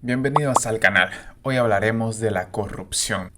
bienvenidos al canal. Hoy hablaremos de la corrupción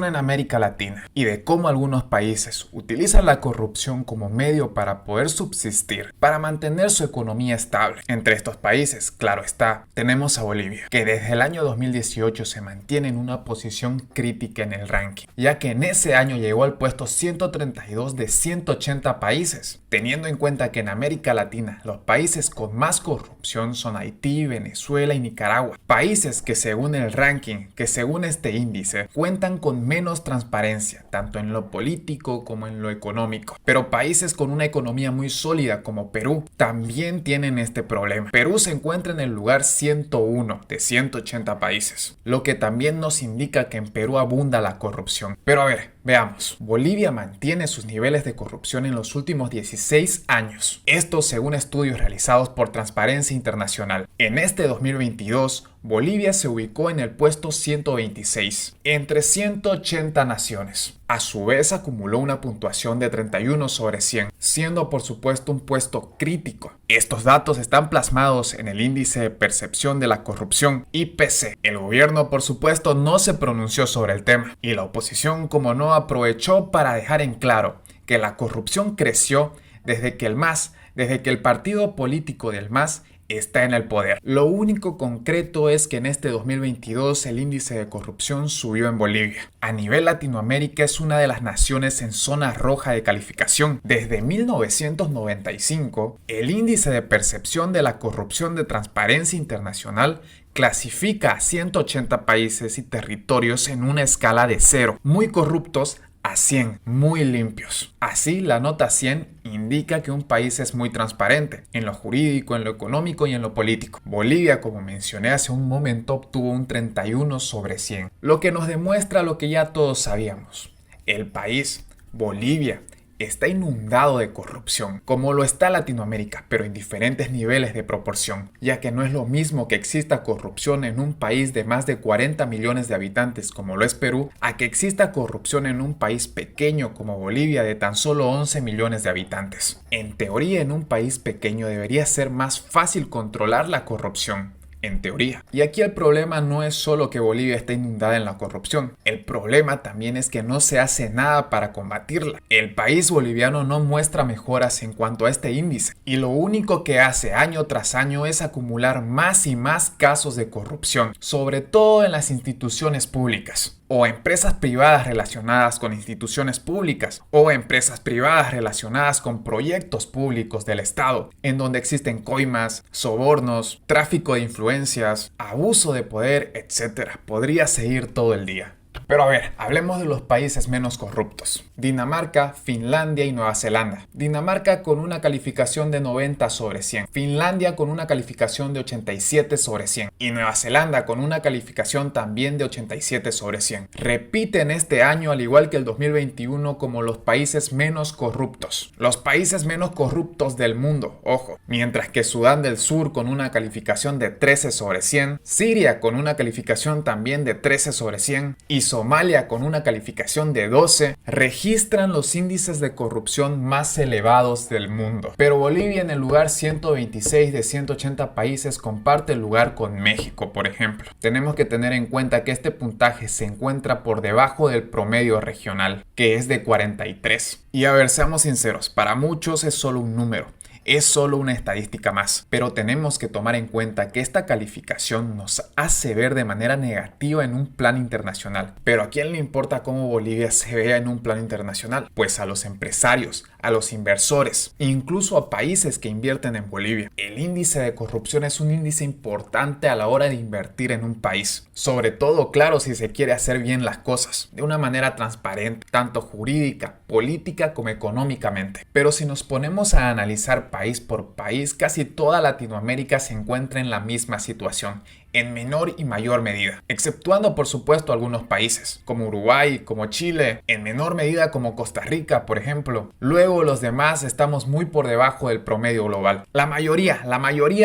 en América Latina y de cómo algunos países utilizan la corrupción como medio para poder subsistir, para mantener su economía estable. Entre estos países, claro está, tenemos a Bolivia, que desde el año 2018 se mantiene en una posición crítica en el ranking, ya que en ese año llegó al puesto 132 de 180 países, teniendo en cuenta que en América Latina los países con más corrupción son Haití, Venezuela y Nicaragua, países que según el ranking, que según este índice, cuentan con menos transparencia, tanto en lo político como en lo económico. Pero países con una economía muy sólida como Perú también tienen este problema. Perú se encuentra en el lugar 101 de 180 países, lo que también nos indica que en Perú abunda la corrupción. Pero a ver, veamos. Bolivia mantiene sus niveles de corrupción en los últimos 16 años. Esto según estudios realizados por Transparencia Internacional. En este 2022, Bolivia se ubicó en el puesto 126, entre 180 naciones. A su vez acumuló una puntuación de 31 sobre 100, siendo por supuesto un puesto crítico. Estos datos están plasmados en el Índice de Percepción de la Corrupción, IPC. El gobierno por supuesto no se pronunció sobre el tema, y la oposición como no aprovechó para dejar en claro que la corrupción creció desde que el partido político del MAS está en el poder. Lo único concreto es que en este 2022 el índice de corrupción subió en Bolivia. A nivel Latinoamérica es una de las naciones en zona roja de calificación. Desde 1995, el índice de percepción de la corrupción de Transparencia Internacional clasifica a 180 países y territorios en una escala de 0, muy corruptos, a 100, muy limpios. Así, la nota 100 indica que un país es muy transparente, en lo jurídico, en lo económico y en lo político. Bolivia, como mencioné hace un momento, obtuvo un 31 sobre 100, lo que nos demuestra lo que ya todos sabíamos. El país, Bolivia, está inundado de corrupción, como lo está Latinoamérica, pero en diferentes niveles de proporción, ya que no es lo mismo que exista corrupción en un país de más de 40 millones de habitantes como lo es Perú, a que exista corrupción en un país pequeño como Bolivia de tan solo 11 millones de habitantes. En teoría, en un país pequeño debería ser más fácil controlar la corrupción. En teoría. Y aquí el problema no es solo que Bolivia está inundada en la corrupción. El problema también es que no se hace nada para combatirla. El país boliviano no muestra mejoras en cuanto a este índice. Y lo único que hace año tras año es acumular más y más casos de corrupción, sobre todo en las instituciones públicas, o empresas privadas relacionadas con instituciones públicas, o empresas privadas relacionadas con proyectos públicos del Estado, en donde existen coimas, sobornos, tráfico de influencias, abuso de poder, etc. Podría seguir todo el día. Pero a ver, hablemos de los países menos corruptos. Dinamarca, Finlandia y Nueva Zelanda. Dinamarca con una calificación de 90 sobre 100. Finlandia con una calificación de 87 sobre 100. Y Nueva Zelanda con una calificación también de 87 sobre 100. Repiten este año al igual que el 2021 como los países menos corruptos. Los países menos corruptos del mundo, ojo. Mientras que Sudán del Sur con una calificación de 13 sobre 100. Siria con una calificación también de 13 sobre 100. Y Somalia con una calificación de 12 registran los índices de corrupción más elevados del mundo. Pero Bolivia en el lugar 126 de 180 países comparte el lugar con México, por ejemplo. Tenemos que tener en cuenta que este puntaje se encuentra por debajo del promedio regional, que es de 43. Y a ver, seamos sinceros, para muchos es solo un número. Es solo una estadística más, pero tenemos que tomar en cuenta que esta calificación nos hace ver de manera negativa en un plan internacional. Pero ¿a quién le importa cómo Bolivia se vea en un plan internacional? Pues a los empresarios, a los inversores, incluso a países que invierten en Bolivia. El índice de corrupción es un índice importante a la hora de invertir en un país. Sobre todo, claro, si se quiere hacer bien las cosas, de una manera transparente, tanto jurídica, política como económicamente. Pero si nos ponemos a analizar país por país, casi toda Latinoamérica se encuentra en la misma situación, en menor y mayor medida, exceptuando por supuesto algunos países, como Uruguay, como Chile, en menor medida como Costa Rica, por ejemplo. Luego los demás estamos muy por debajo del promedio global. La mayoría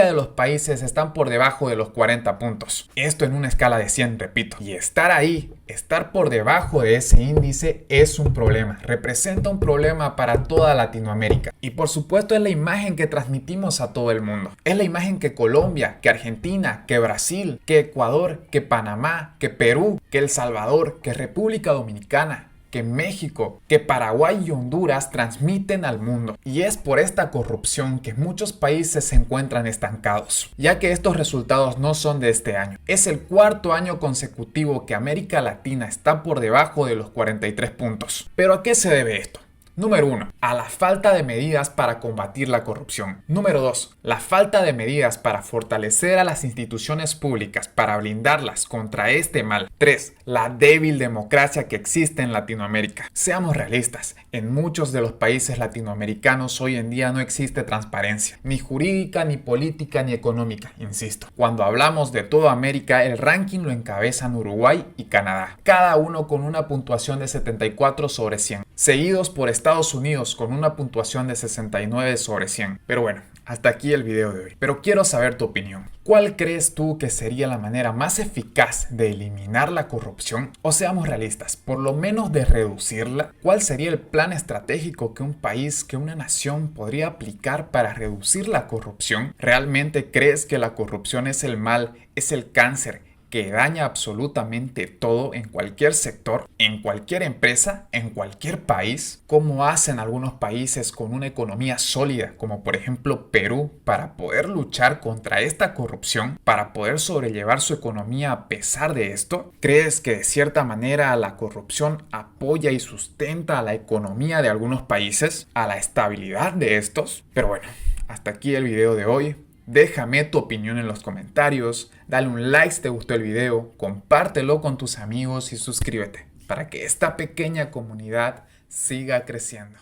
de los países están por debajo de los 40 puntos. Esto en una escala de 100, repito. Y estar ahí estar por debajo de ese índice es un problema, representa un problema para toda Latinoamérica. Y por supuesto es la imagen que transmitimos a todo el mundo. Es la imagen que Colombia, que Argentina, que Brasil, que Ecuador, que Panamá, que Perú, que El Salvador, que República Dominicana, que México, que Paraguay y Honduras transmiten al mundo. Y es por esta corrupción que muchos países se encuentran estancados, ya que estos resultados no son de este año. Es el cuarto año consecutivo que América Latina está por debajo de los 43 puntos. ¿Pero a qué se debe esto? Número 1. A la falta de medidas para combatir la corrupción. Número 2. La falta de medidas para fortalecer a las instituciones públicas para blindarlas contra este mal. 3. La débil democracia que existe en Latinoamérica. Seamos realistas, en muchos de los países latinoamericanos hoy en día no existe transparencia, ni jurídica, ni política, ni económica, insisto. Cuando hablamos de toda América, el ranking lo encabezan Uruguay y Canadá, cada uno con una puntuación de 74 sobre 100, seguidos por Estados Unidos con una puntuación de 69 sobre 100. Pero bueno, hasta aquí el video de hoy. Pero quiero saber tu opinión. ¿Cuál crees tú que sería la manera más eficaz de eliminar la corrupción? O seamos realistas, por lo menos de reducirla. ¿Cuál sería el plan estratégico que un país, que una nación podría aplicar para reducir la corrupción? ¿Realmente crees que la corrupción es el mal, es el cáncer que daña absolutamente todo en cualquier sector, en cualquier empresa, en cualquier país? ¿Cómo hacen algunos países con una economía sólida, como por ejemplo Perú, para poder luchar contra esta corrupción, para poder sobrellevar su economía a pesar de esto? ¿Crees que de cierta manera la corrupción apoya y sustenta a la economía de algunos países, a la estabilidad de estos? Pero bueno, hasta aquí el video de hoy. Déjame tu opinión en los comentarios, dale un like si te gustó el video, compártelo con tus amigos y suscríbete para que esta pequeña comunidad siga creciendo.